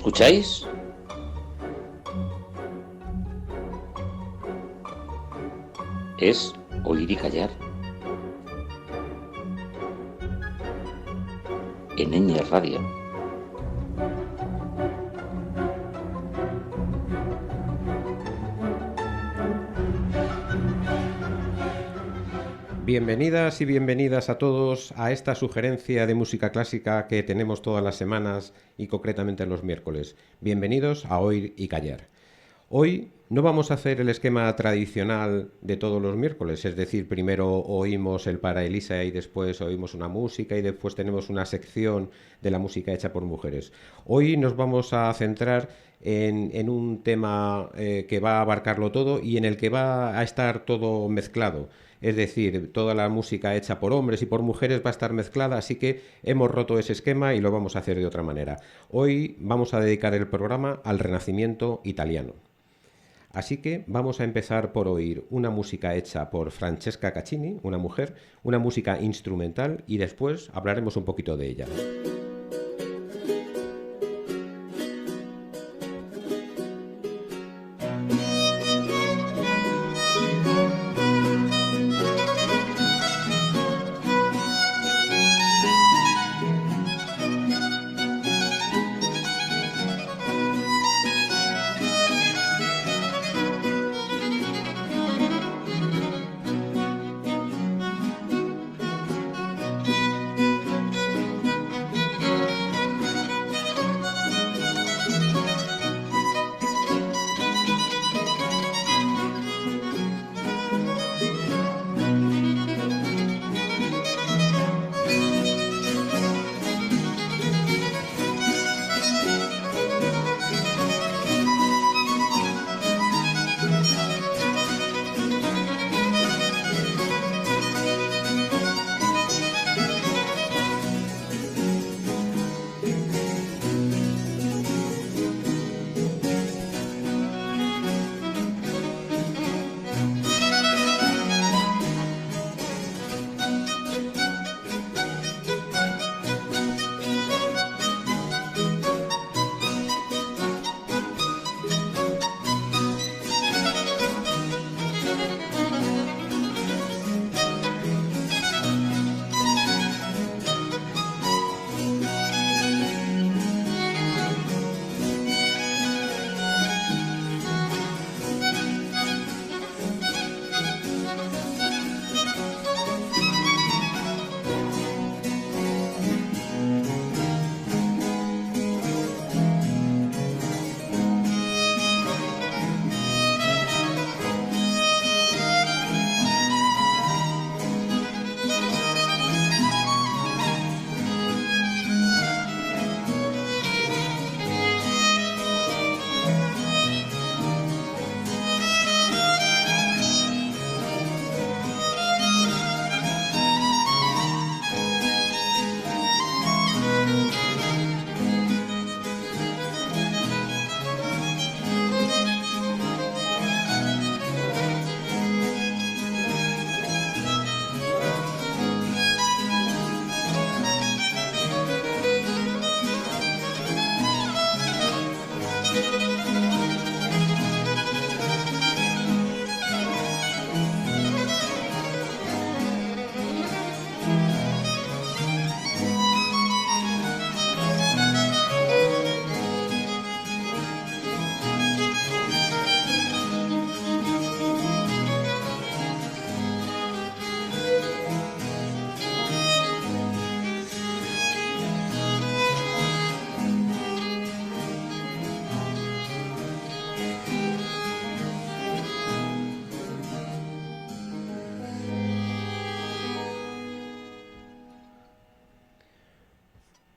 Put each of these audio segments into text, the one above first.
escucháis? Es Oír y Callar en Ñ Radio. Bienvenidas y bienvenidas a todos a esta sugerencia de música clásica que tenemos todas las semanas y concretamente los miércoles. Bienvenidos a Oír y Callar. Hoy no vamos a hacer el esquema tradicional de todos los miércoles, es decir, primero oímos el Para Elisa y después oímos una música y después tenemos una sección de la música hecha por mujeres. Hoy nos vamos a centrar en un tema que va a abarcarlo todo y en el que va a estar todo mezclado. Es decir, toda la música hecha por hombres y por mujeres va a estar mezclada, así que hemos roto ese esquema y lo vamos a hacer de otra manera. Hoy vamos a dedicar el programa al Renacimiento italiano. Así que vamos a empezar por oír una música hecha por Francesca Caccini, una mujer, una música instrumental y después hablaremos un poquito de ella.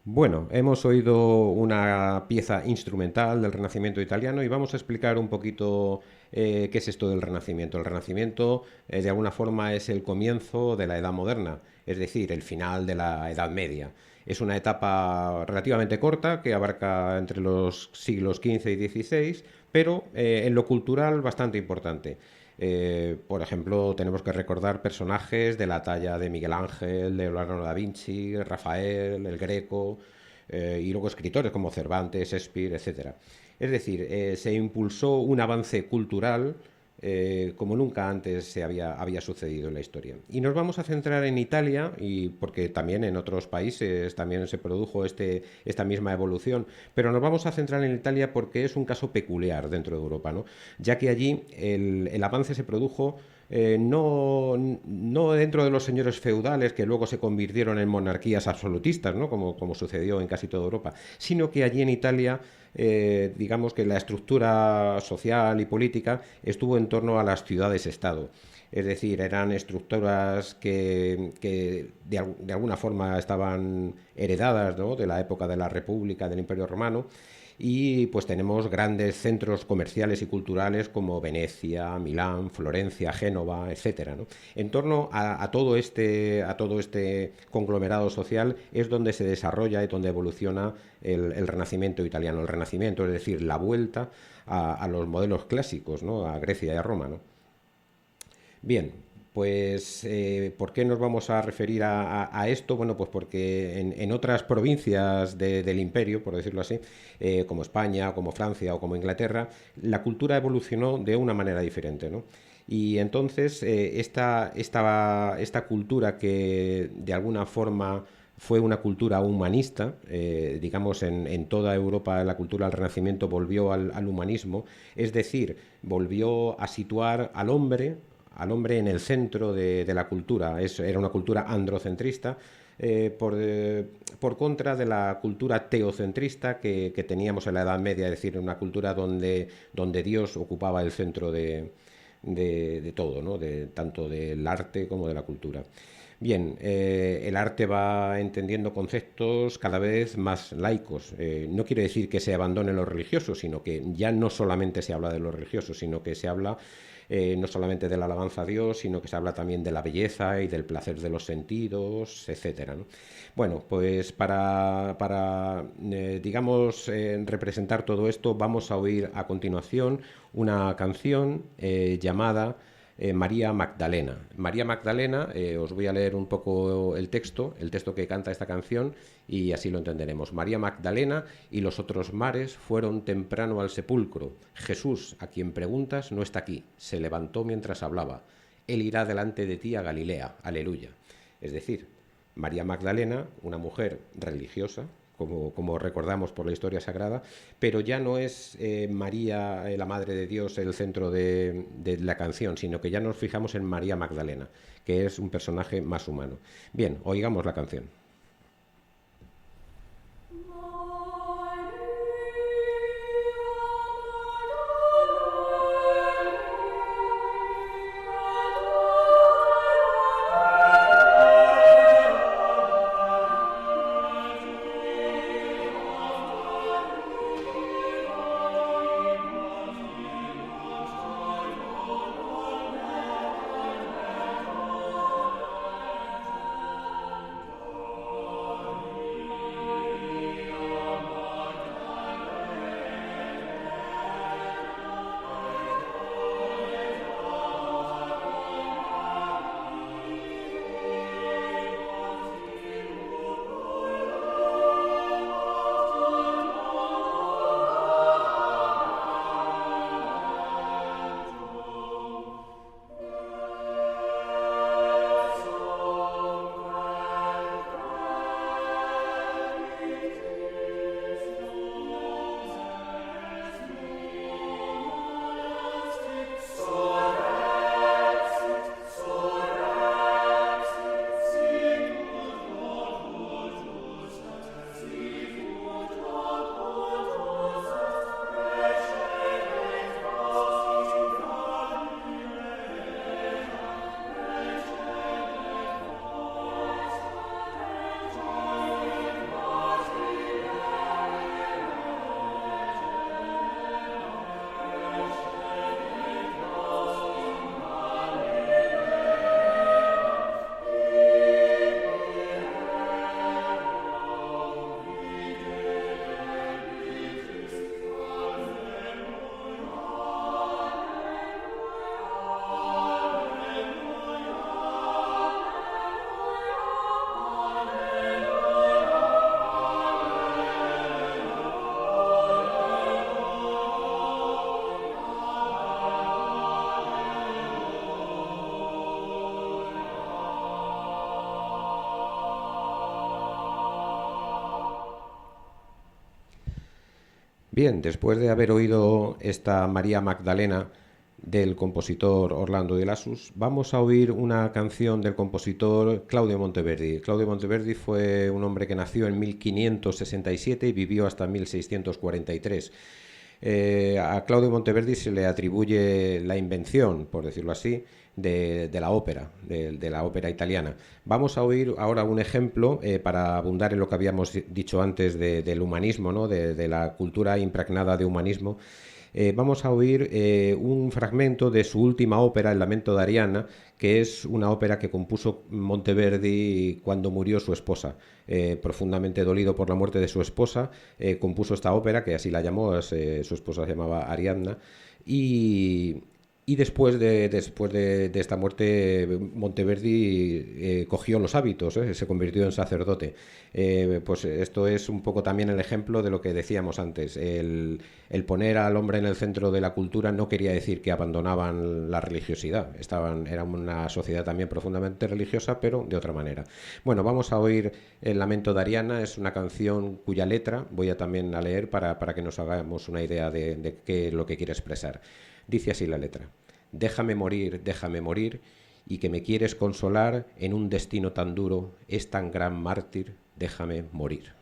Bueno, hemos oído una pieza instrumental del Renacimiento italiano y vamos a explicar un poquito qué es esto del Renacimiento. El Renacimiento, de alguna forma, es el comienzo de la Edad Moderna, es decir, el final de la Edad Media. Es una etapa relativamente corta que abarca entre los siglos XV y XVI, pero en lo cultural bastante importante. Por ejemplo, tenemos que recordar personajes de la talla de Miguel Ángel, de Leonardo da Vinci, Rafael, el Greco, y luego escritores como Cervantes, Shakespeare, etcétera. Es decir, se impulsó un avance cultural como nunca antes había sucedido en la historia. Y nos vamos a centrar en Italia, y porque también en otros países también se produjo esta misma evolución, pero nos vamos a centrar en Italia porque es un caso peculiar dentro de Europa, ¿no? Ya que allí el avance se produjo no dentro de los señores feudales que luego se convirtieron en monarquías absolutistas, ¿no? Como sucedió en casi toda Europa, sino que allí en Italia, digamos que la estructura social y política estuvo en torno a las ciudades-estado. Es decir, eran estructuras que de alguna forma estaban heredadas, ¿no?, de la época de la República, del Imperio Romano, y pues tenemos grandes centros comerciales y culturales como Venecia, Milán, Florencia, Génova, etcétera, ¿no? En torno a todo este conglomerado social es donde se desarrolla y donde evoluciona el Renacimiento italiano. El Renacimiento, es decir, la vuelta a los modelos clásicos, ¿no?, a Grecia y a Roma, ¿no? Bien, pues ¿por qué nos vamos a referir a esto? Bueno, pues porque en otras provincias del imperio, por decirlo así, como España, como Francia o como Inglaterra, la cultura evolucionó de una manera diferente, ¿no? Y entonces esta cultura que de alguna forma fue una cultura humanista, digamos en toda Europa la cultura del Renacimiento volvió al humanismo, es decir, volvió a situar al hombre en el centro de la cultura. Era una cultura androcentrista, por contra de la cultura teocentrista que teníamos en la Edad Media, es decir, una cultura donde Dios ocupaba el centro de todo, ¿no? Tanto del arte como de la cultura. Bien, el arte va entendiendo conceptos cada vez más laicos. No quiere decir que se abandone lo religioso, sino que ya no solamente se habla de lo religioso, sino que se habla no solamente de la alabanza a Dios, sino que se habla también de la belleza y del placer de los sentidos, etcétera, ¿no? Bueno, pues para digamos, representar todo esto, vamos a oír a continuación una canción llamada María Magdalena. María Magdalena, os voy a leer un poco el texto que canta esta canción y así lo entenderemos. María Magdalena y los otros mares fueron temprano al sepulcro. Jesús, a quien preguntas, no está aquí. Se levantó mientras hablaba. Él irá delante de ti a Galilea. Aleluya. Es decir, María Magdalena, una mujer religiosa, como recordamos por la historia sagrada, pero ya no es María, la Madre de Dios, el centro de la canción, sino que ya nos fijamos en María Magdalena, que es un personaje más humano. Bien, oigamos la canción. Bien, después de haber oído esta María Magdalena del compositor Orlando de Lassus, vamos a oír una canción del compositor Claudio Monteverdi. Claudio Monteverdi fue un hombre que nació en 1567 y vivió hasta 1643. A Claudio Monteverdi se le atribuye la invención, por decirlo así, de la ópera, de la ópera italiana. Vamos a oír ahora un ejemplo para abundar en lo que habíamos dicho antes del humanismo, ¿no? de la cultura impregnada de humanismo. Vamos a oír un fragmento de su última ópera, El lamento de Ariana, que es una ópera que compuso Monteverdi cuando murió su esposa. Profundamente dolido por la muerte de su esposa, compuso esta ópera, que así la llamó, su esposa se llamaba Ariadna, y, y después de esta muerte, Monteverdi cogió los hábitos, se convirtió en sacerdote. Pues esto es un poco también el ejemplo de lo que decíamos antes. El poner al hombre en el centro de la cultura no quería decir que abandonaban la religiosidad. Era una sociedad también profundamente religiosa, pero de otra manera. Bueno, vamos a oír El lamento de Ariana. Es una canción cuya letra voy a también a leer para que nos hagamos una idea de qué es lo que quiere expresar. Dice así la letra: déjame morir, y que me quieres consolar en un destino tan duro, es tan gran mártir, déjame morir.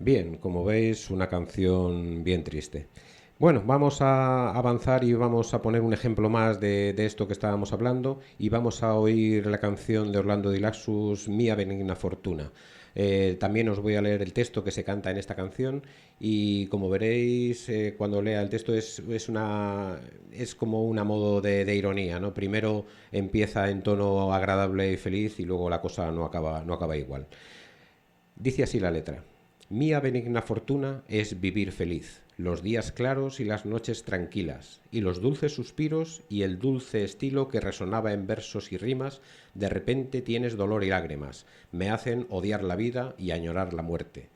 Bien, como veis, una canción bien triste. Bueno, vamos a avanzar y vamos a poner un ejemplo más de esto que estábamos hablando y vamos a oír la canción de Orlando Di Lassus, Mia Benigna Fortuna. También os voy a leer el texto que se canta en esta canción y como veréis cuando lea el texto es como un modo de ironía, ¿no? Primero empieza en tono agradable y feliz y luego la cosa no acaba igual. Dice así la letra: Mía benigna fortuna es vivir feliz, los días claros y las noches tranquilas, y los dulces suspiros y el dulce estilo que resonaba en versos y rimas, de repente tienes dolor y lágrimas, me hacen odiar la vida y añorar la muerte.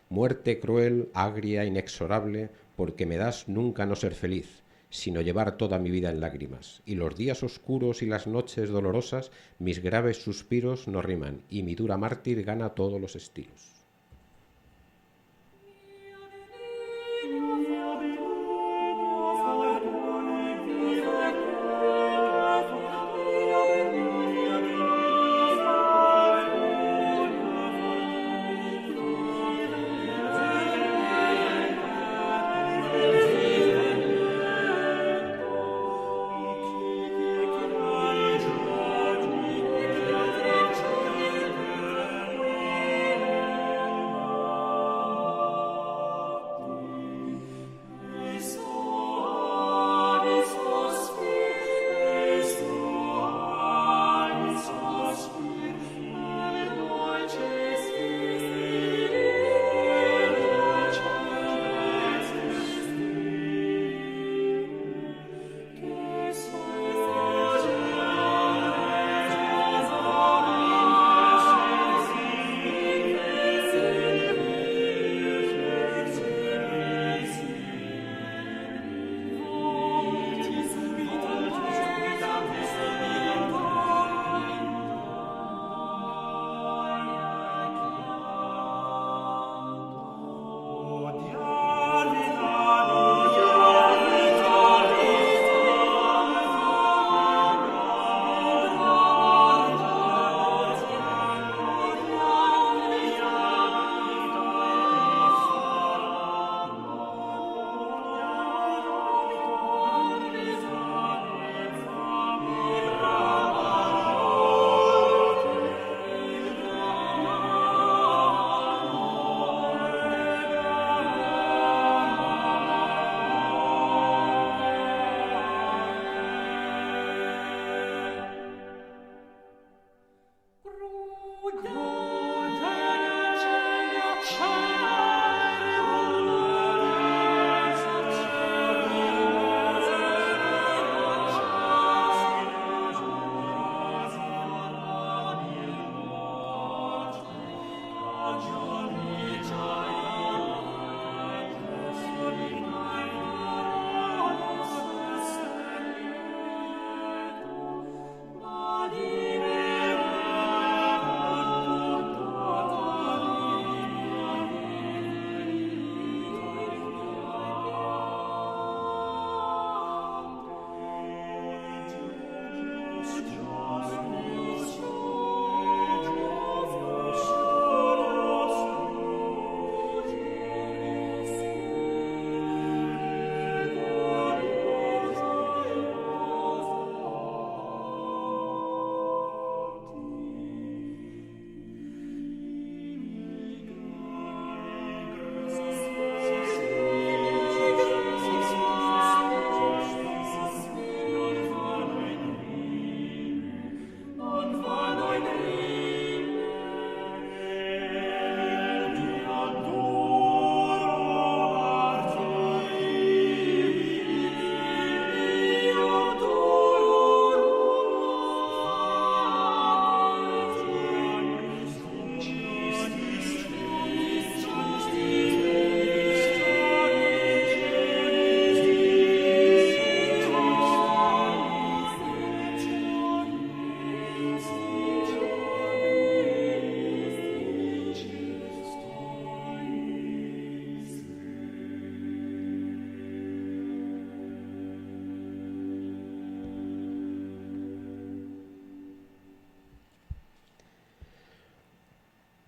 Muerte cruel, agria, inexorable, porque me das nunca no ser feliz, sino llevar toda mi vida en lágrimas, y los días oscuros y las noches dolorosas, mis graves suspiros no riman, y mi dura mártir gana todos los estilos.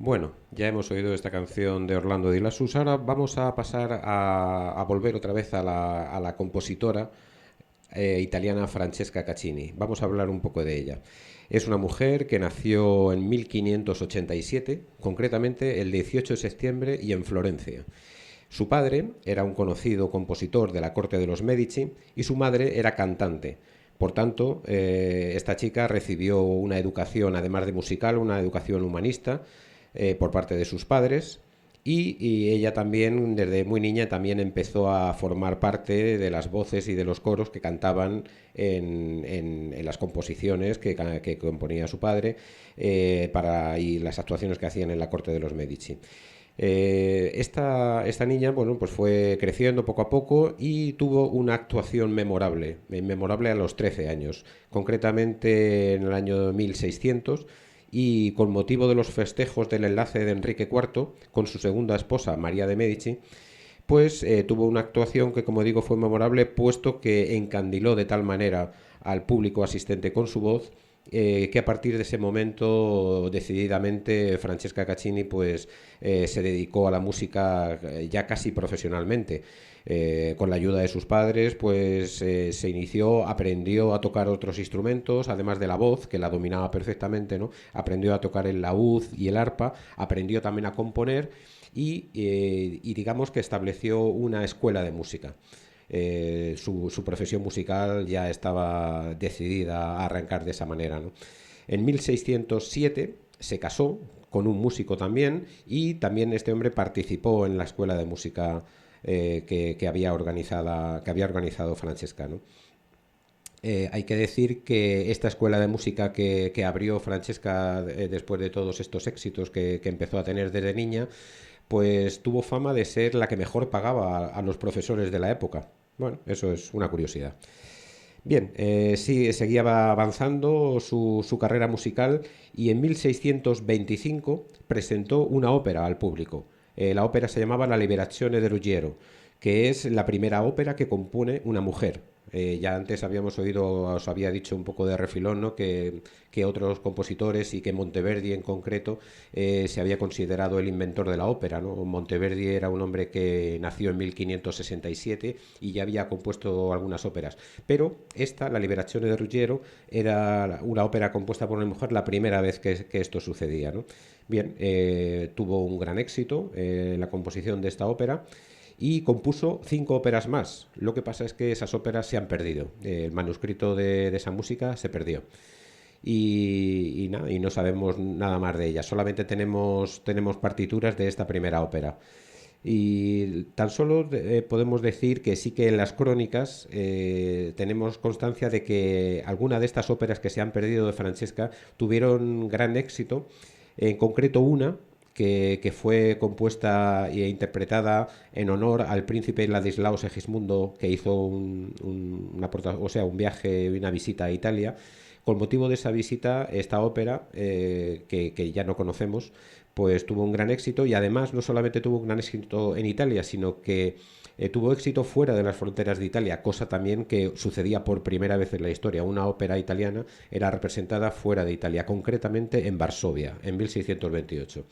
Bueno, ya hemos oído esta canción de Orlando Di Lassus. Ahora vamos a pasar a volver otra vez a la compositora italiana Francesca Caccini. Vamos a hablar un poco de ella. Es una mujer que nació en 1587, concretamente el 18 de septiembre y en Florencia. Su padre era un conocido compositor de la corte de los Medici y su madre era cantante. Por tanto, esta chica recibió una educación, además de musical, una educación humanista por parte de sus padres y ella también, desde muy niña, también empezó a formar parte de las voces y de los coros que cantaban en las composiciones que componía su padre y las actuaciones que hacían en la corte de los Medici. Esta niña, bueno, pues fue creciendo poco a poco y tuvo una actuación memorable a los 13 años, concretamente en el año 1600, y con motivo de los festejos del enlace de Enrique IV con su segunda esposa, María de Medici, pues tuvo una actuación que, como digo, fue memorable, puesto que encandiló de tal manera al público asistente con su voz que a partir de ese momento decididamente Francesca Caccini pues se dedicó a la música ya casi profesionalmente. Con la ayuda de sus padres pues se inició, aprendió a tocar otros instrumentos además de la voz, que la dominaba perfectamente, ¿no? Aprendió a tocar el laúd y el arpa, aprendió también a componer y digamos que estableció una escuela de música. Su profesión musical ya estaba decidida a arrancar de esa manera, ¿no? En 1607 se casó con un músico también y también este hombre participó en la escuela de música que había organizado Francesca, ¿no? Hay que decir que esta escuela de música que abrió Francesca después de todos estos éxitos que empezó a tener desde niña, pues tuvo fama de ser la que mejor pagaba a los profesores de la época. Bueno, eso es una curiosidad. Bien, sí, seguía avanzando su carrera musical y en 1625 presentó una ópera al público. La ópera se llamaba La Liberazione de Ruggiero, que es la primera ópera que compone una mujer. Ya antes habíamos oído, os había dicho un poco de refilón, ¿no? Que otros compositores y que Monteverdi en concreto se había considerado el inventor de la ópera, ¿no? Monteverdi era un hombre que nació en 1567 y ya había compuesto algunas óperas. Pero esta, La Liberazione de Ruggiero, era una ópera compuesta por una mujer la primera vez que esto sucedía, ¿no? Bien, tuvo un gran éxito la composición de esta ópera y compuso 5 óperas más. Lo que pasa es que esas óperas se han perdido. El manuscrito de esa música se perdió. Y no sabemos nada más de ella. Solamente tenemos partituras de esta primera ópera. Y tan solo podemos decir que sí que en las crónicas tenemos constancia de que alguna de estas óperas que se han perdido de Francesca tuvieron gran éxito. En concreto una que fue compuesta e interpretada en honor al príncipe Ladislao Segismundo, que hizo un viaje, una visita a Italia. Con motivo de esa visita, esta ópera, que ya no conocemos, pues tuvo un gran éxito y además no solamente tuvo un gran éxito en Italia, sino que tuvo éxito fuera de las fronteras de Italia, cosa también que sucedía por primera vez en la historia. Una ópera italiana era representada fuera de Italia, concretamente en Varsovia, en 1628.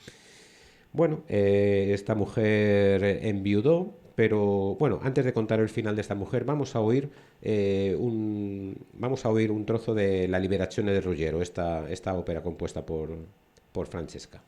Bueno, esta mujer enviudó, pero bueno, antes de contar el final de esta mujer, vamos a oír un trozo de La Liberazione de Ruggiero, esta ópera compuesta por Francesca.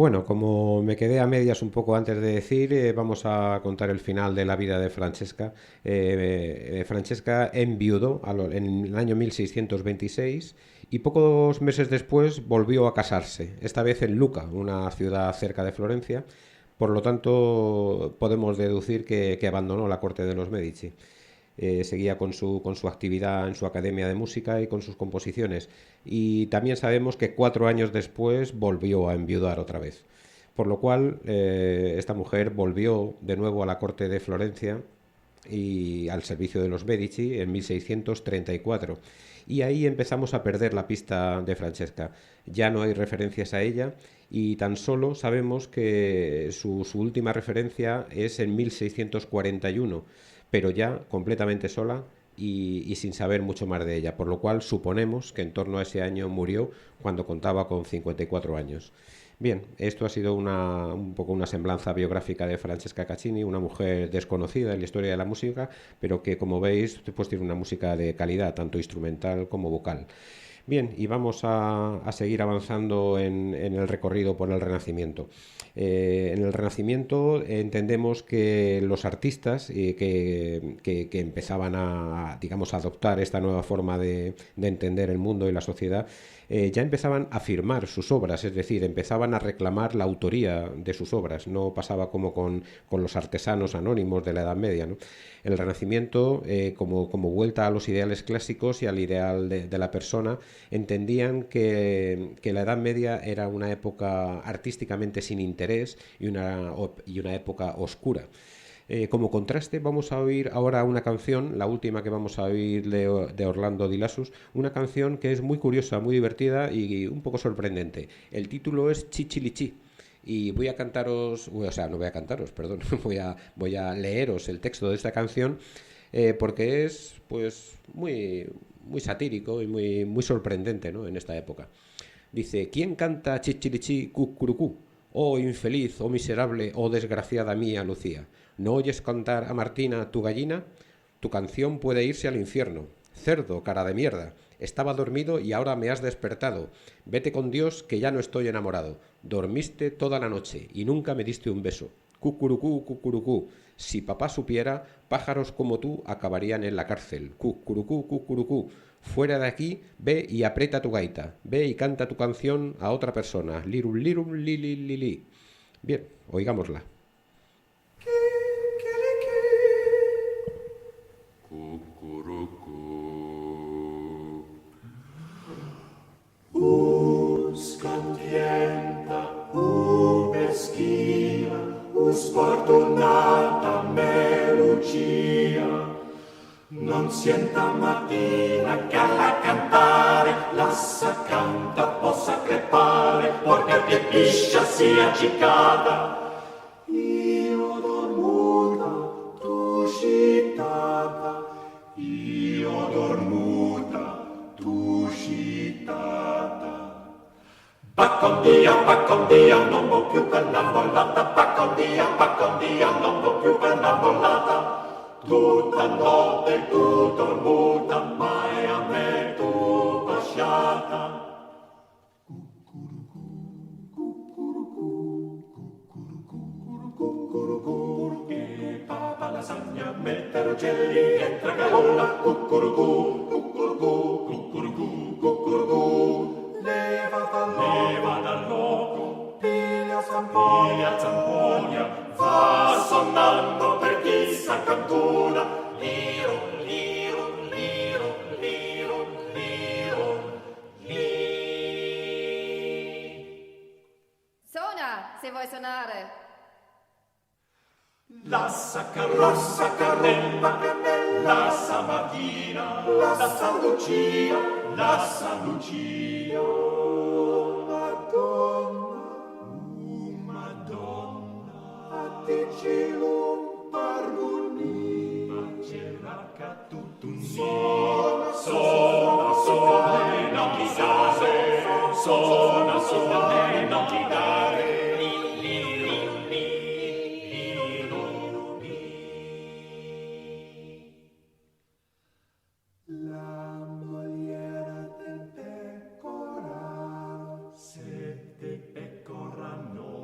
Bueno, como me quedé a medias un poco antes de decir, vamos a contar el final de la vida de Francesca. Francesca enviudó en el año 1626 y pocos meses después volvió a casarse, esta vez en Luca, una ciudad cerca de Florencia. Por lo tanto, podemos deducir que abandonó la corte de los Medici. Seguía con su actividad en su academia de música y con sus composiciones. Y también sabemos que 4 años después volvió a enviudar otra vez. Por lo cual, esta mujer volvió de nuevo a la corte de Florencia y al servicio de los Medici en 1634. Y ahí empezamos a perder la pista de Francesca. Ya no hay referencias a ella y tan solo sabemos que su última referencia es en 1641, pero ya completamente sola y sin saber mucho más de ella, por lo cual suponemos que en torno a ese año murió cuando contaba con 54 años. Bien, esto ha sido un poco una semblanza biográfica de Francesca Caccini, una mujer desconocida en la historia de la música, pero que como veis pues tiene una música de calidad, tanto instrumental como vocal. Bien, y vamos a seguir avanzando en el recorrido por el Renacimiento. En el Renacimiento entendemos que los artistas que empezaban a, digamos, a adoptar esta nueva forma de entender el mundo y la sociedad, ya empezaban a firmar sus obras, es decir, empezaban a reclamar la autoría de sus obras. No pasaba como con los artesanos anónimos de la Edad Media, ¿no? El Renacimiento, como vuelta a los ideales clásicos y al ideal de la persona, entendían que la Edad Media era una época artísticamente sin interés y una época oscura. Como contraste, vamos a oír ahora una canción, la última que vamos a oír de Orlando Di Lassus, una canción que es muy curiosa, muy divertida y un poco sorprendente. El título es Chichilichi. Y voy a cantaros, o sea, no voy a cantaros, perdón, voy a leeros el texto de esta canción porque es pues muy satírico y muy sorprendente, ¿no? En esta época. Dice, ¿quién canta chichilichi cucurucú? Oh infeliz, oh miserable, oh desgraciada mía Lucía. ¿No oyes cantar a Martina, tu gallina? Tu canción puede irse al infierno. Cerdo, cara de mierda. Estaba dormido y ahora me has despertado. Vete con Dios que ya no estoy enamorado. Dormiste toda la noche y nunca me diste un beso. Cucurucú, cucurucú. Si papá supiera, pájaros como tú acabarían en la cárcel. Cucurucú, cucurucú. Fuera de aquí, ve y aprieta tu gaita. Ve y canta tu canción a otra persona. Lirum, lirum, li, li, li, li. Bien, oigámosla. Scantienta, meschina, sfortunata me Lucia. Non sienta mattina che alla cantare lassa canta possa crepare, perché piepiscia sia ciccata. Io dormuta, tu scitata, io dormuta, tu scitata. Bacco Dio, non vo' più per la bollata. Bacco Dio, non vo' più per la bollata. Tutta notte tu dormuta, mai a me tu basciata. Che papa lasagna, mette uccelli, entra galola. Cucurucù, cucurucù, cucurucù, cucurucù. Leva dal loco, piglia Zamponia, va sonnando per chissà cantura. Liro, liro, liro, liro, liro, li. Suona, se vuoi suonare. Lassa carrozza, carrella, lassa Martina, lassa Lucia, lassa Lucia. Madonna, atticilum parvuni, maceraca tutun sona, non ti dare, sona, non ti dare. No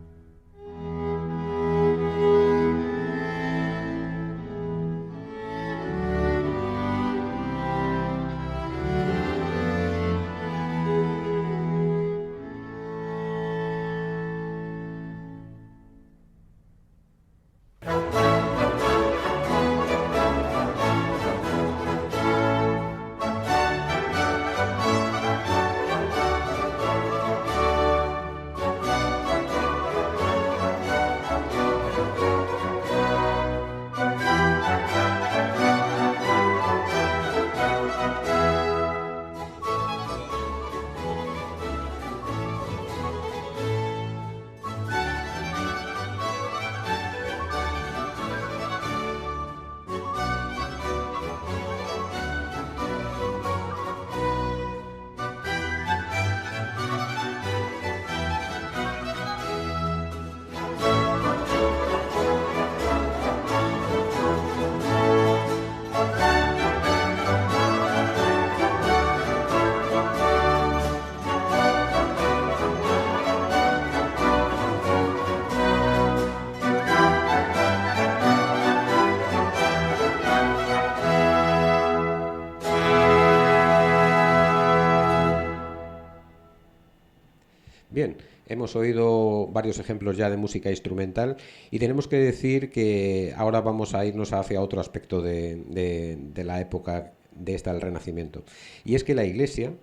Bien, hemos oído varios ejemplos ya de música instrumental y tenemos que decir que ahora vamos a irnos hacia otro aspecto de la época de esta del Renacimiento. Y es que la Iglesia,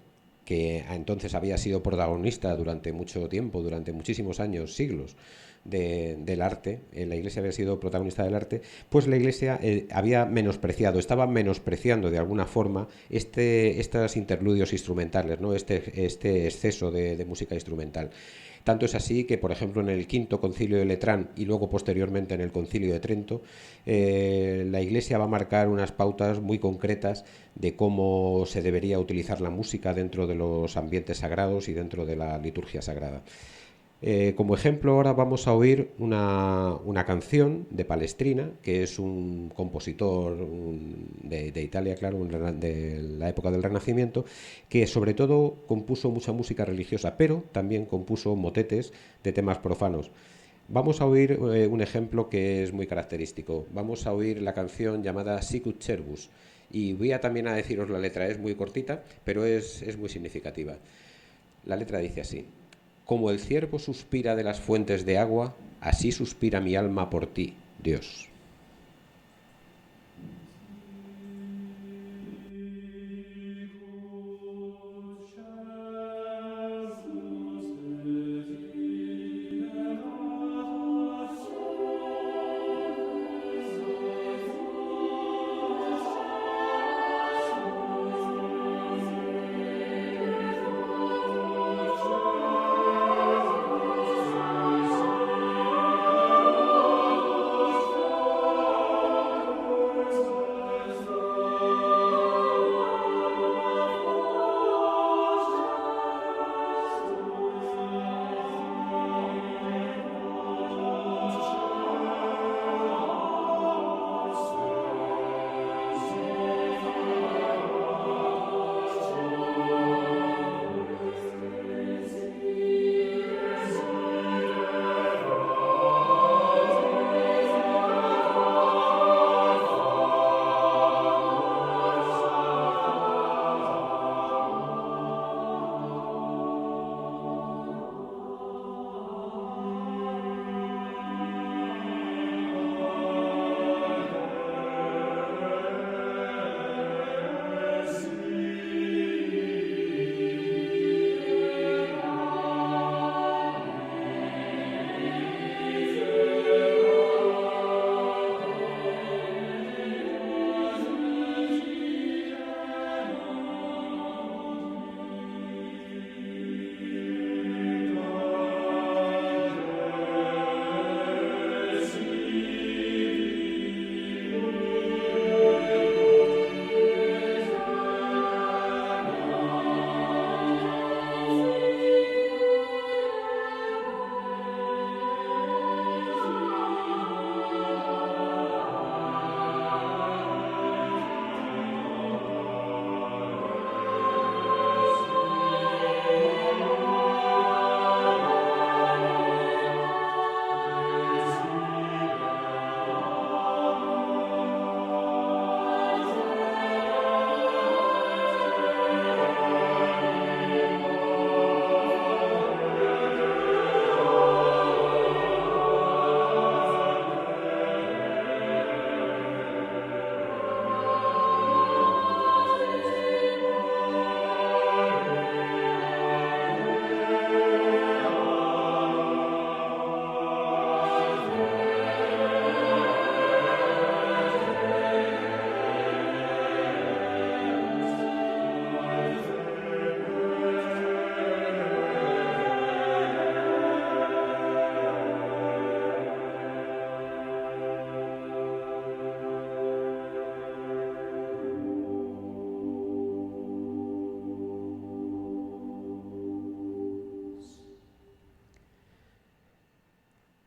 que entonces había sido protagonista durante mucho tiempo, durante muchísimos años, siglos, del arte, la Iglesia había sido protagonista del arte, pues la Iglesia había menospreciado, estaba menospreciando de alguna forma estos interludios instrumentales, ¿no? Este exceso de música instrumental. Tanto es así que, por ejemplo, en el quinto concilio de Letrán y luego posteriormente en el concilio de Trento, la Iglesia va a marcar unas pautas muy concretas de cómo se debería utilizar la música dentro de los ambientes sagrados y dentro de la liturgia sagrada. Como ejemplo, ahora vamos a oír una canción de Palestrina, que es un compositor de Italia, claro, de la época del Renacimiento, que sobre todo compuso mucha música religiosa, pero también compuso motetes de temas profanos. Vamos a oír un ejemplo que es muy característico. Vamos a oír la canción llamada Sicut Cervus. Y voy a también a deciros la letra, es muy cortita, pero es muy significativa. La letra dice así: como el ciervo suspira de las fuentes de agua, así suspira mi alma por ti, Dios.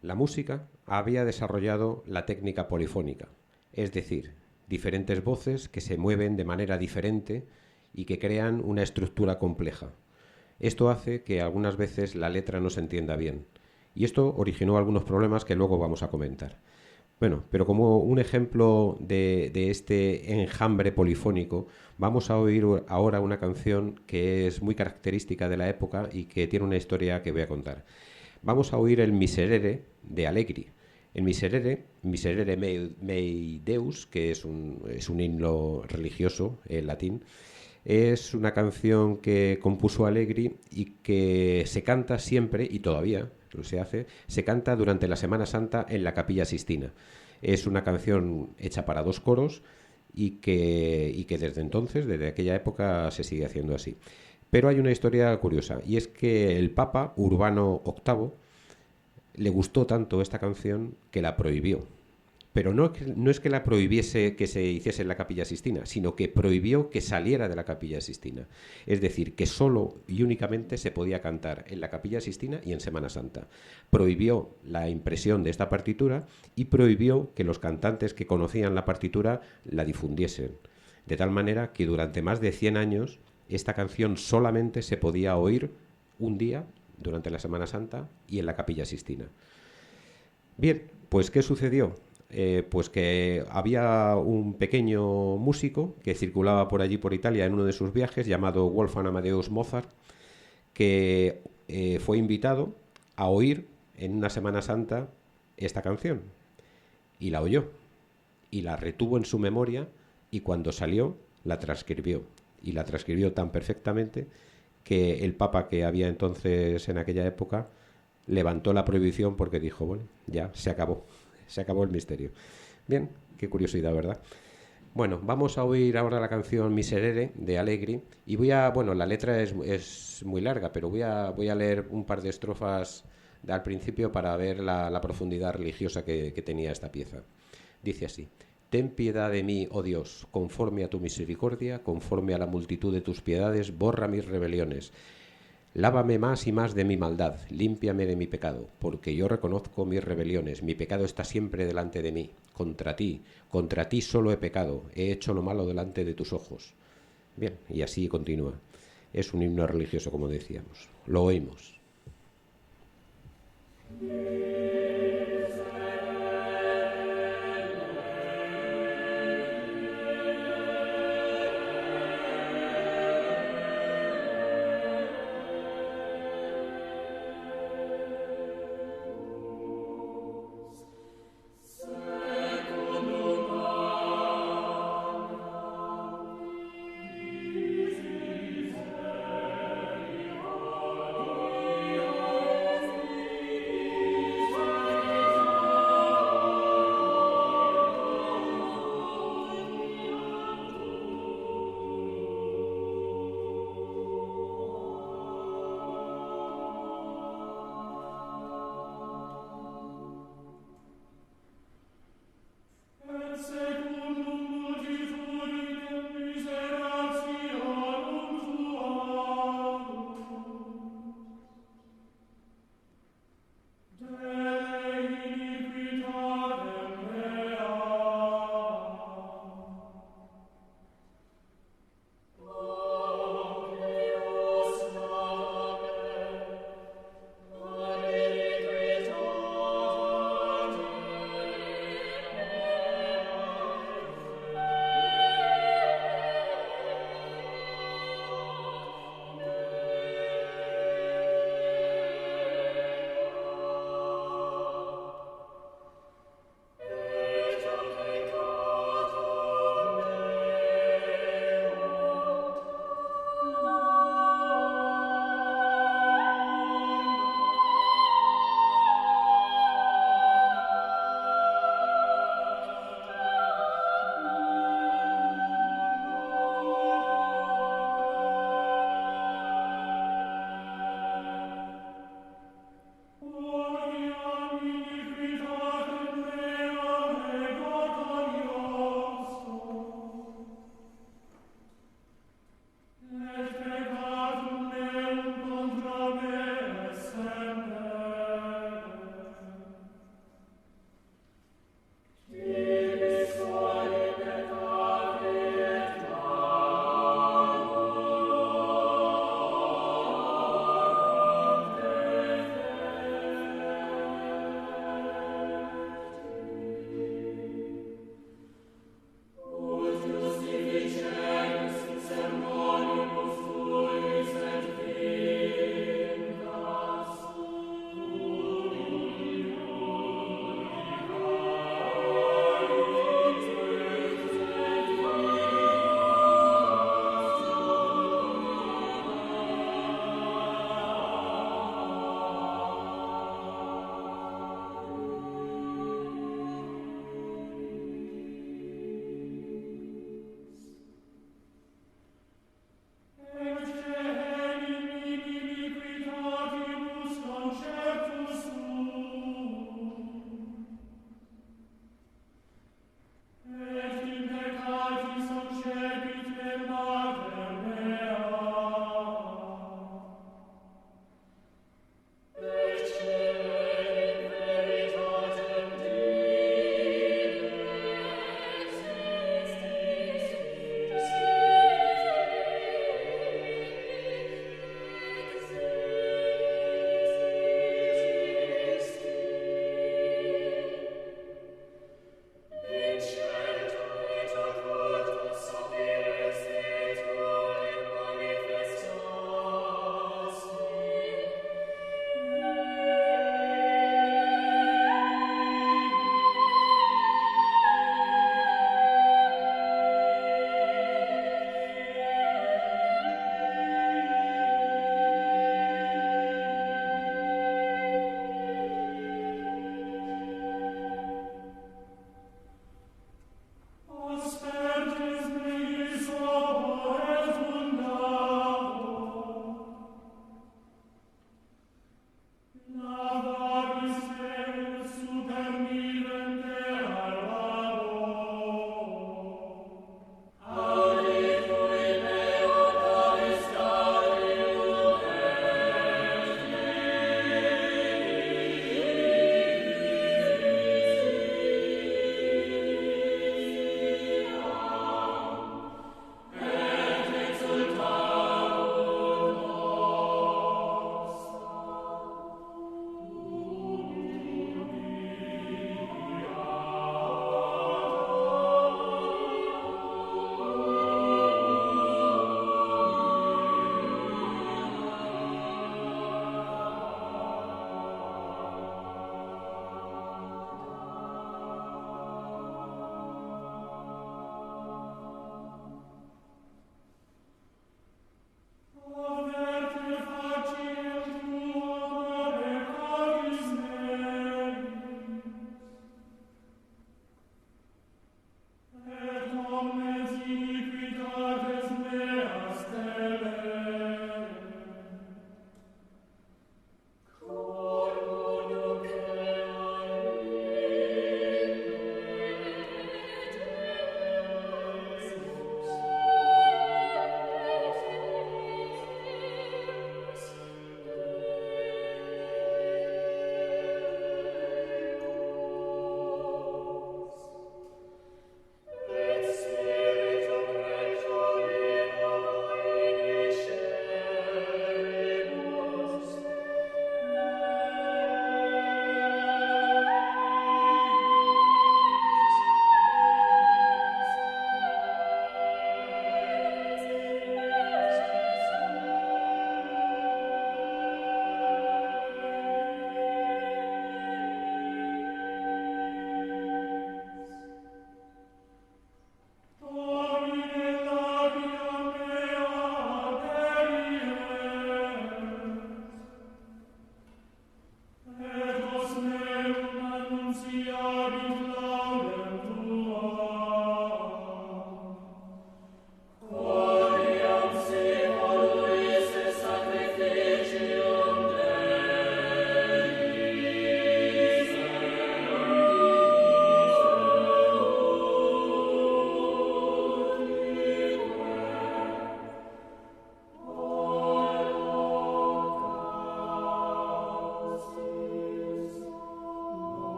La música había desarrollado la técnica polifónica, es decir, diferentes voces que se mueven de manera diferente y que crean una estructura compleja. Esto hace que algunas veces la letra no se entienda bien, y esto originó algunos problemas que luego vamos a comentar. Bueno, pero como un ejemplo de este enjambre polifónico, vamos a oír ahora una canción que es muy característica de la época y que tiene una historia que voy a contar. Vamos a oír el Miserere de Allegri. El Miserere, Miserere Mei Deus, que es un himno religioso en latín, es una canción que compuso Allegri y que se canta siempre, y todavía se hace, se canta durante la Semana Santa en la Capilla Sistina. Es una canción hecha para dos coros y que desde entonces, desde aquella época, se sigue haciendo así. Pero hay una historia curiosa, y es que el Papa Urbano VIII le gustó tanto esta canción que la prohibió. Pero no es que la prohibiese que se hiciese en la Capilla Sistina, sino que prohibió que saliera de la Capilla Sistina. Es decir, que solo y únicamente se podía cantar en la Capilla Sistina y en Semana Santa. Prohibió la impresión de esta partitura y prohibió que los cantantes que conocían la partitura la difundiesen. De tal manera que durante más de 100 años esta canción solamente se podía oír un día durante la Semana Santa y en la Capilla Sistina. Bien, pues ¿qué sucedió? Pues que había un pequeño músico que circulaba por allí por Italia en uno de sus viajes llamado Wolfgang Amadeus Mozart, que fue invitado a oír en una Semana Santa esta canción y la oyó y la retuvo en su memoria y cuando salió la transcribió y la transcribió tan perfectamente que el Papa que había entonces en aquella época levantó la prohibición porque dijo, bueno, ya se acabó el misterio. Bien, qué curiosidad, ¿verdad? Bueno, vamos a oír ahora la canción Miserere de Allegri y bueno, la letra es muy larga, pero voy a leer un par de estrofas al principio para ver la profundidad religiosa que tenía esta pieza. Dice así: Ten piedad de mí, oh Dios, conforme a tu misericordia, conforme a la multitud de tus piedades, borra mis rebeliones. Lávame más y más de mi maldad, límpiame de mi pecado, porque yo reconozco mis rebeliones, mi pecado está siempre delante de mí. Contra ti solo he pecado, he hecho lo malo delante de tus ojos. Bien, y así continúa. Es un himno religioso, como decíamos. Lo oímos.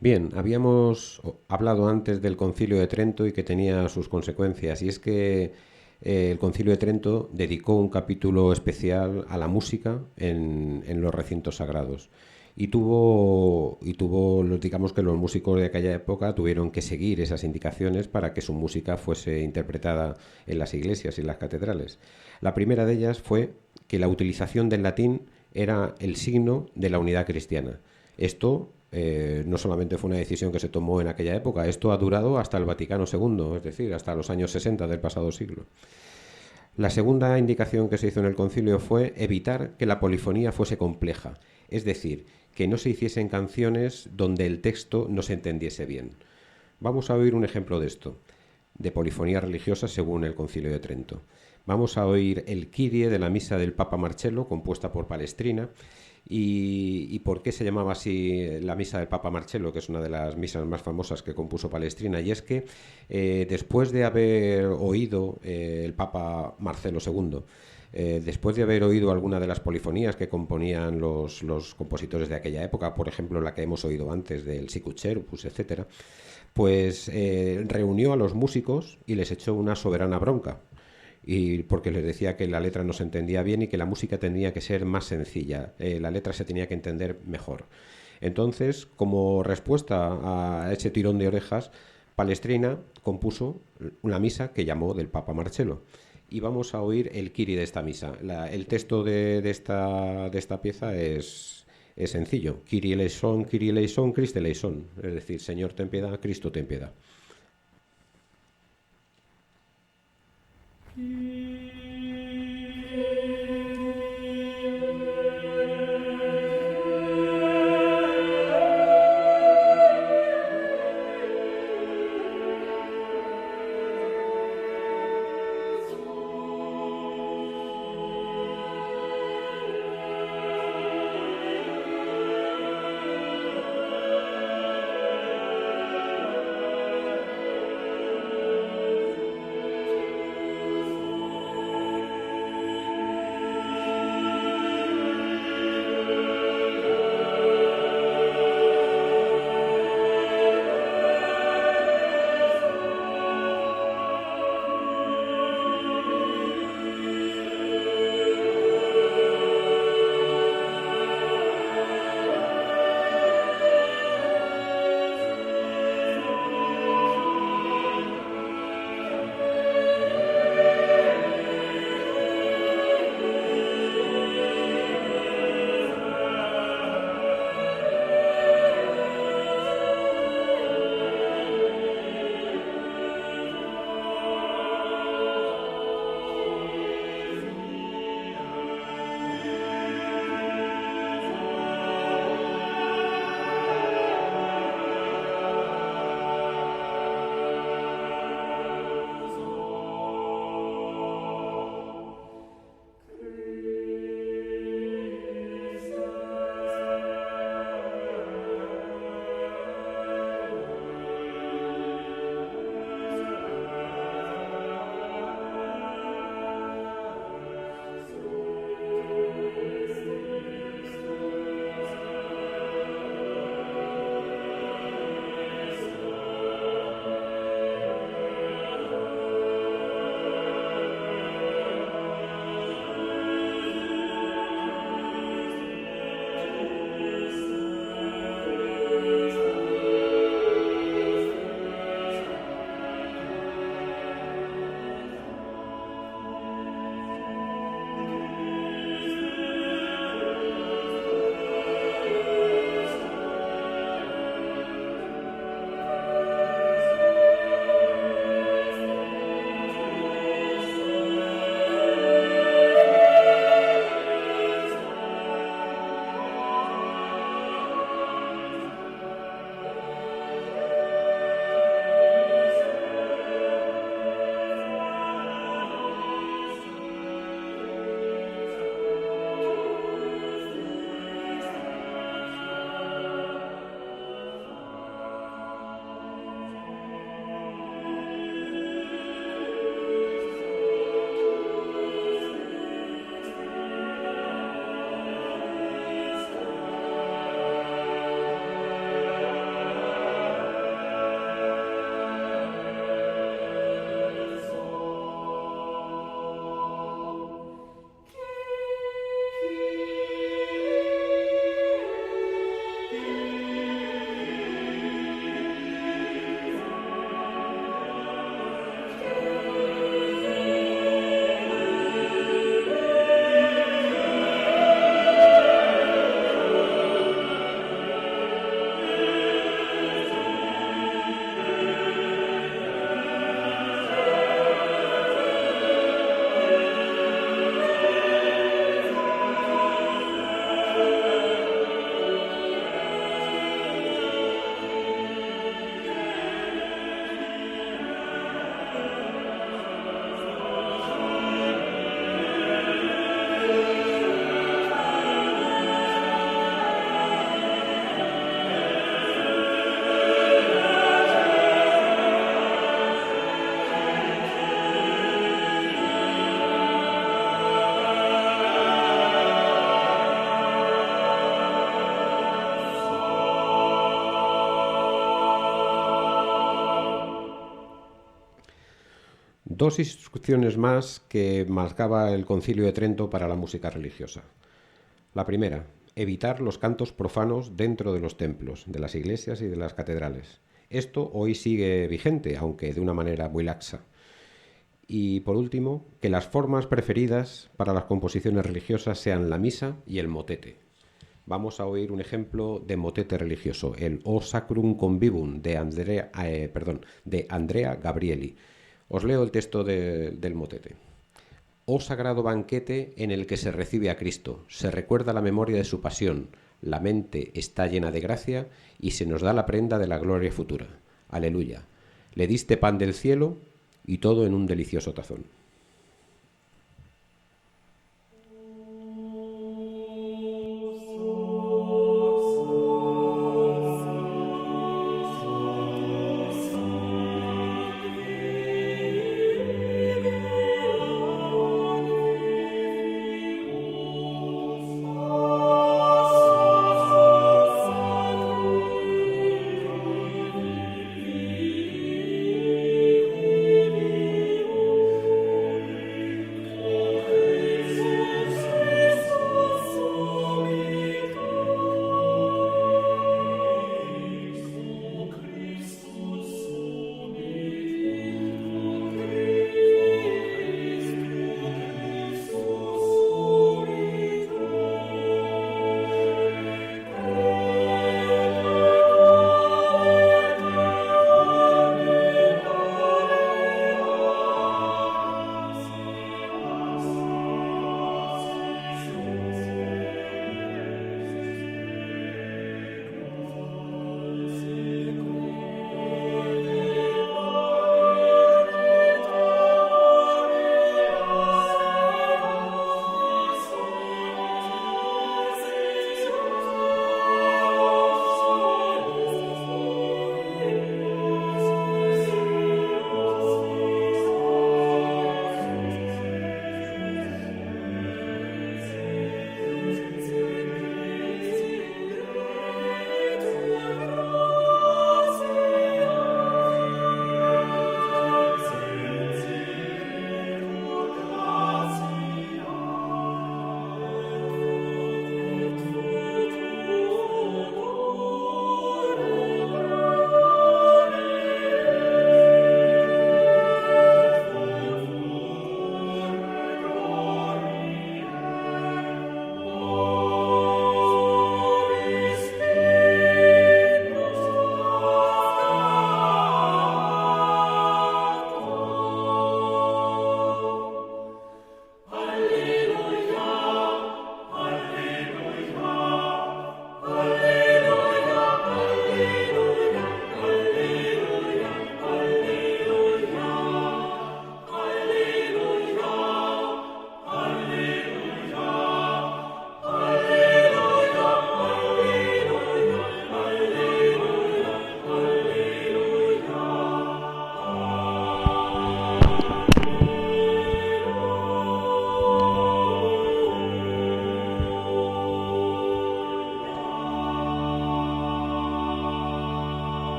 Bien, habíamos hablado antes del Concilio de Trento y que tenía sus consecuencias, y es que el Concilio de Trento dedicó un capítulo especial a la música en los recintos sagrados. Digamos que los músicos de aquella época tuvieron que seguir esas indicaciones para que su música fuese interpretada en las iglesias y las catedrales. La primera de ellas fue que la utilización del latín era el signo de la unidad cristiana. Esto no solamente fue una decisión que se tomó en aquella época, esto ha durado hasta el Vaticano II, es decir, hasta los años 60 del pasado siglo. La segunda indicación que se hizo en el concilio fue evitar que la polifonía fuese compleja, es decir, que no se hiciesen canciones donde el texto no se entendiese bien. Vamos a oír un ejemplo de esto, de polifonía religiosa según el Concilio de Trento. Vamos a oír el Kyrie de la misa del Papa Marcello, compuesta por Palestrina. ¿Y por qué se llamaba así la misa del Papa Marcello, que es una de las misas más famosas que compuso Palestrina? Y es que después de haber oído el Papa Marcelo II, después de haber oído alguna de las polifonías que componían los compositores de aquella época, por ejemplo la que hemos oído antes del Sicut Cherubus, etcétera, pues reunió a los músicos y les echó una soberana bronca, y porque les decía que la letra no se entendía bien y que la música tenía que ser más sencilla, la letra se tenía que entender mejor. Entonces, como respuesta a ese tirón de orejas, Palestrina compuso una misa que llamó del Papa Marcello. Y vamos a oír el Kyrie de esta misa. El texto de esta pieza es sencillo. Kyrie eleison, Christe eleison. Es decir, Señor, ten piedad, Cristo, ten piedad. dos instrucciones más que marcaba el Concilio de Trento para la música religiosa. La primera, evitar los cantos profanos dentro de los templos, de las iglesias y de las catedrales. Esto hoy sigue vigente, aunque de una manera muy laxa. Y por último, que las formas preferidas para las composiciones religiosas sean la misa y el motete. Vamos a oír un ejemplo de motete religioso, el O Sacrum Convivum de Andrea Gabrieli. Os leo el texto del motete. Oh sagrado banquete en el que se recibe a Cristo, se recuerda la memoria de su pasión, la mente está llena de gracia y se nos da la prenda de la gloria futura. Aleluya. Le diste pan del cielo y todo en un delicioso tazón.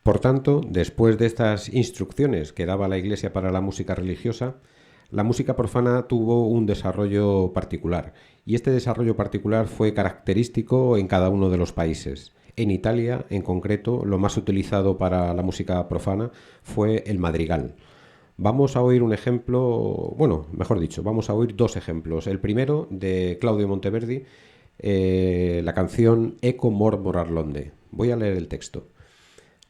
Por tanto, después de estas instrucciones que daba la Iglesia para la música religiosa, la música profana tuvo un desarrollo particular, y este desarrollo particular fue característico en cada uno de los países. En Italia, en concreto, lo más utilizado para la música profana fue el madrigal. Vamos a oír un ejemplo, bueno, mejor dicho, vamos a oír dos ejemplos. El primero de Claudio Monteverdi, la canción Eco mormorar londe. Voy a leer el texto.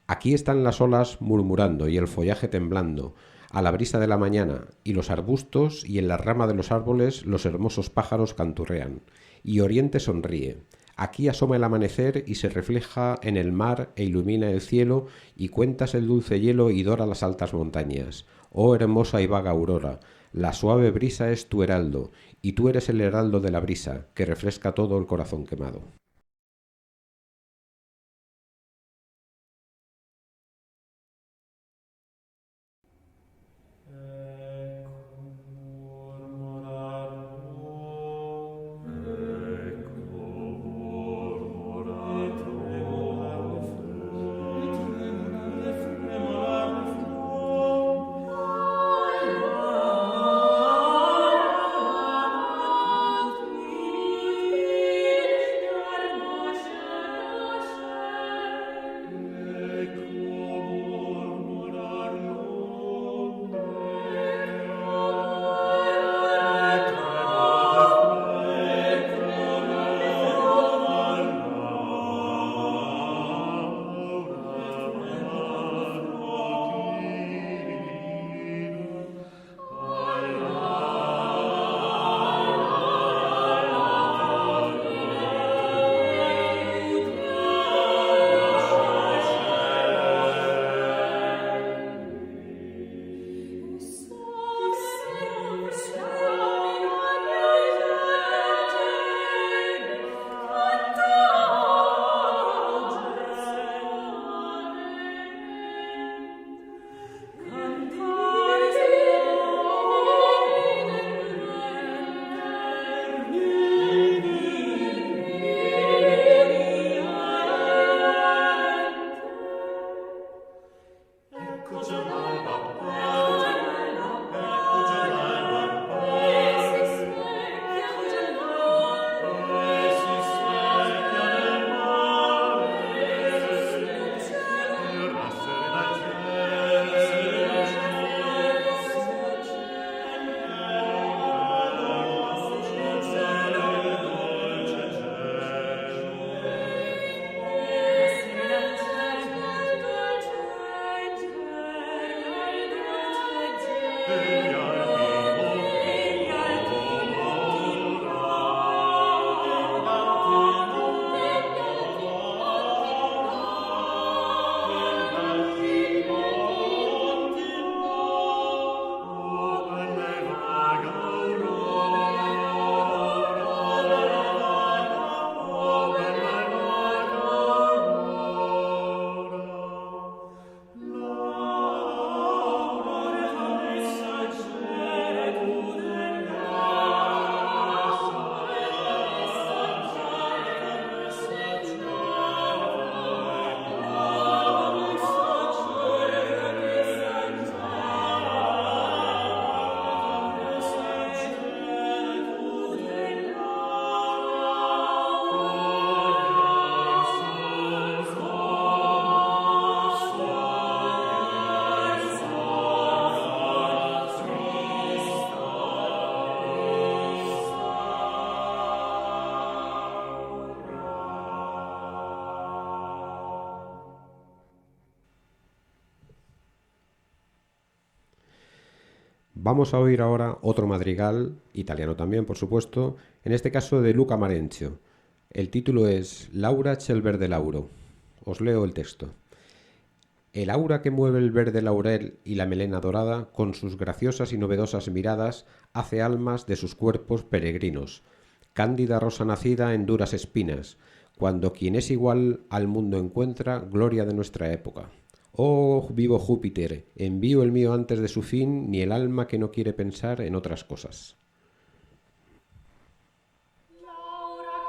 Aquí están las olas murmurando y el follaje temblando, a la brisa de la mañana, y los arbustos y en la rama de los árboles los hermosos pájaros canturrean, y Oriente sonríe. Aquí asoma el amanecer y se refleja en el mar e ilumina el cielo, y cuentas el dulce hielo y dora las altas montañas. Oh hermosa y vaga aurora, la suave brisa es tu heraldo, y tú eres el heraldo de la brisa, que refresca todo el corazón quemado. Vamos a oír ahora otro madrigal, italiano también, por supuesto, en este caso de Luca Marencio. El título es Laura c'è il verde lauro. Os leo el texto. El aura que mueve el verde laurel y la melena dorada, con sus graciosas y novedosas miradas, hace almas de sus cuerpos peregrinos. Cándida rosa nacida en duras espinas, cuando quien es igual al mundo encuentra, gloria de nuestra época. Oh vivo Júpiter, envío el mío antes de su fin, ni el alma que no quiere pensar en otras cosas. Laura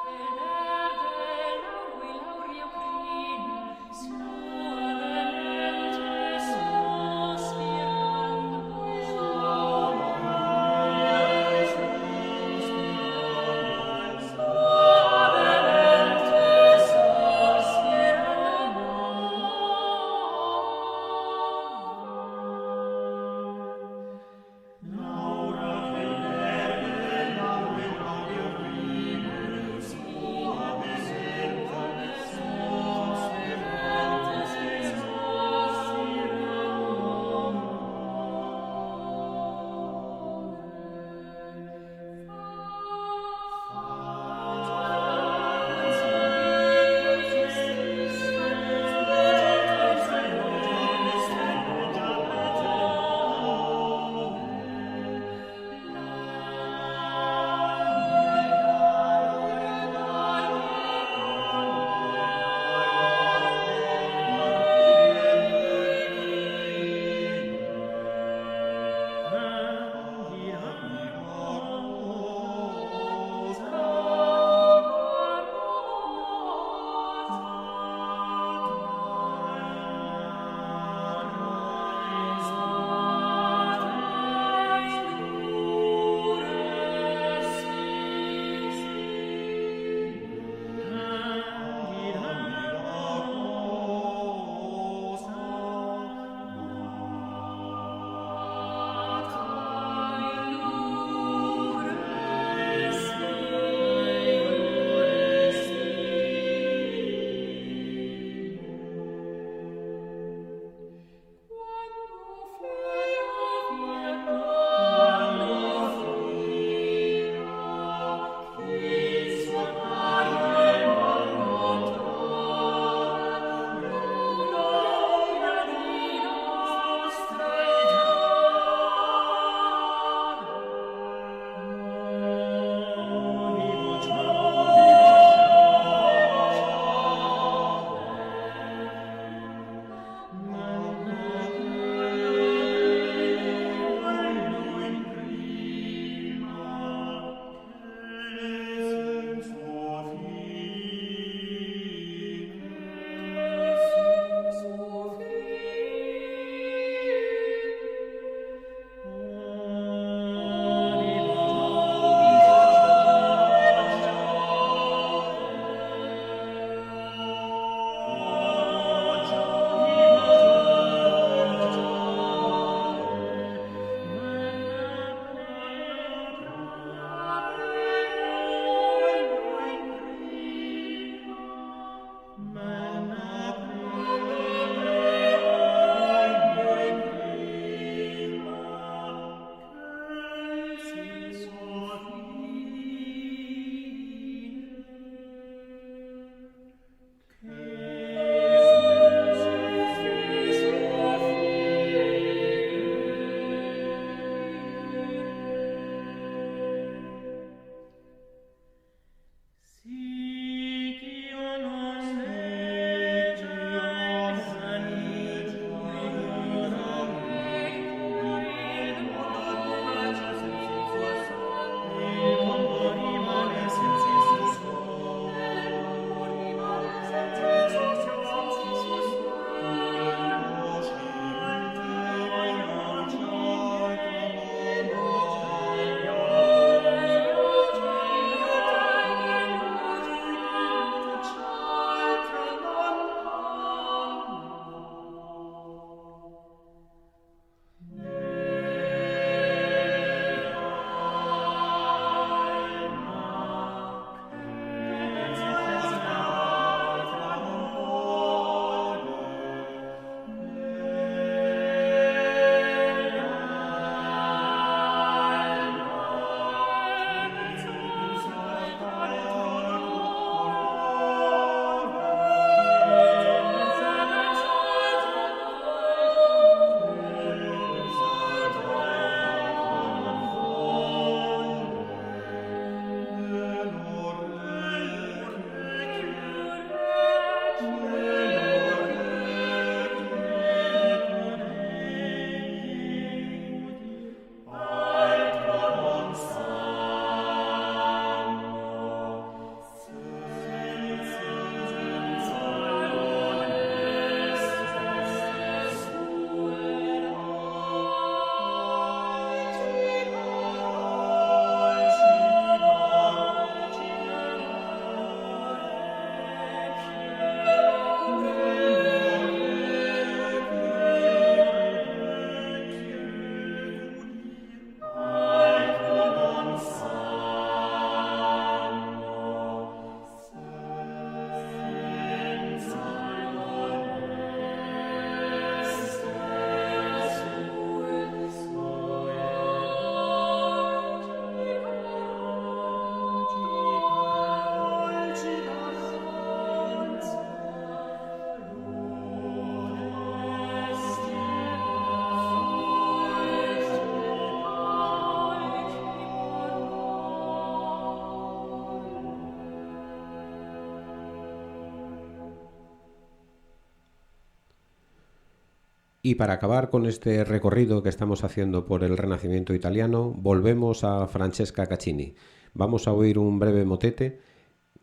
Y para acabar con este recorrido que estamos haciendo por el Renacimiento italiano, volvemos a Francesca Caccini. Vamos a oír un breve motete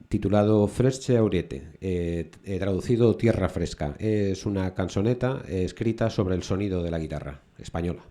titulado Fresche Auriete, traducido Tierra Fresca. Es una canzoneta escrita sobre el sonido de la guitarra española.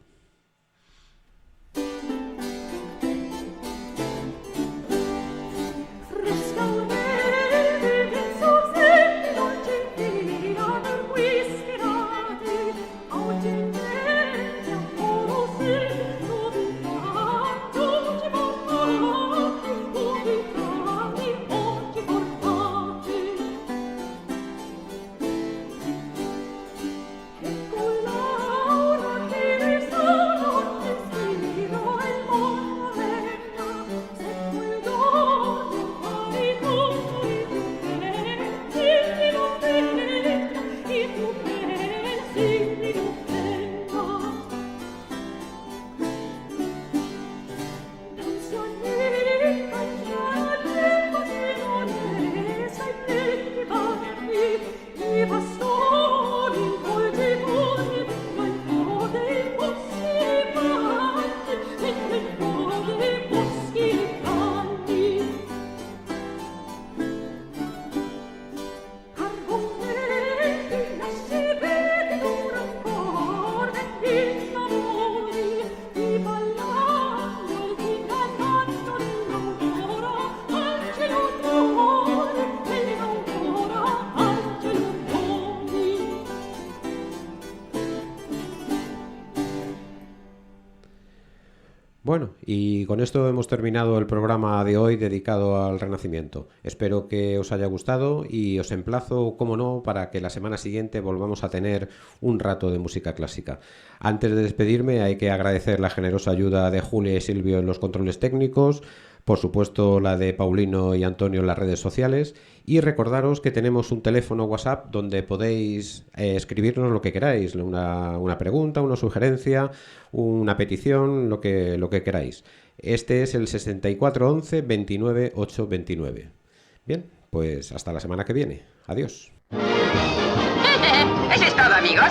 Bueno, y con esto hemos terminado el programa de hoy dedicado al Renacimiento. Espero que os haya gustado y os emplazo, como no, para que la semana siguiente volvamos a tener un rato de música clásica. Antes de despedirme hay que agradecer la generosa ayuda de Julia y Silvio en los controles técnicos, por supuesto la de Paulino y Antonio en las redes sociales, y recordaros que tenemos un teléfono WhatsApp donde podéis escribirnos lo que queráis, una pregunta, una sugerencia, una petición, lo que queráis. Este es el 6411 29 829. Bien, pues hasta la semana que viene. Adiós. Eso es todo, amigos.